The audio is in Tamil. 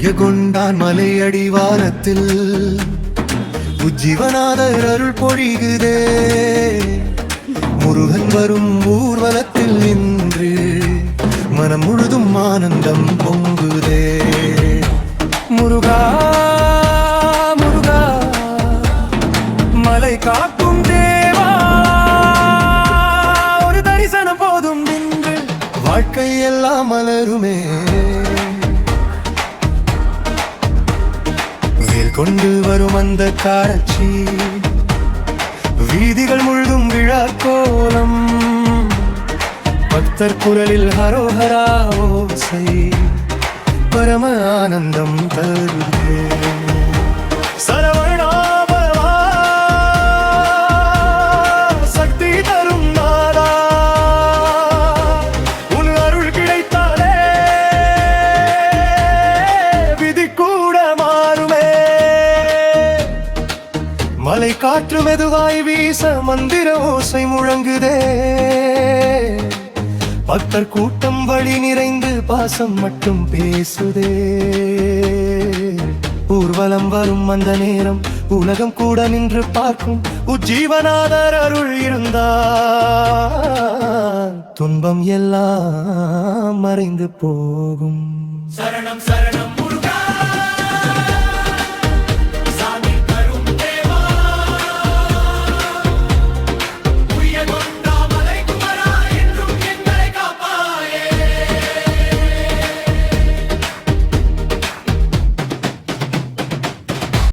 பொய்க கொண்டான் மலை அடிவாரத்தில் உஜ்ஜீவநாதர் அருள் பொழிகுதே. முருகன் வரும் ஊர்வலத்தில் நின்று மனம் முழுதும் ஆனந்தம் பொங்குதே. முருகா முருகா மலை காக்கும் தேவா, ஒரு தரிசனம் போதும் நின்று வாழ்க்கை எல்லாம் மலருமே. வேல் கொண்டு வரும் அந்த காட்சி, வீதிகள் முழுதும் விழா கோலம், பக்தர் குரலில் ஹரோஹரா ஓசை பரம ஆனந்தம் தருதே. சரவணா பவா சக்தி தரும் நாதா, உன் அருள் கிடைத்தாலே விதி கூட மாறுமே. மலை காற்று மெதுவாய் வீச மந்திர ஓசை முழங்குதே. பக்தர் கூட்டம் வழி நிறைந்து பாசம் மட்டும் பேசுதே. ஊர்வலம் வரும் அந்த நேரம் உலகம் கூட நின்று பார்க்கும். உஜ்ஜீவநாதர் அருள் இருந்தால் துன்பம் எல்லாம் மறைந்து போகும். சரணம் சரணம்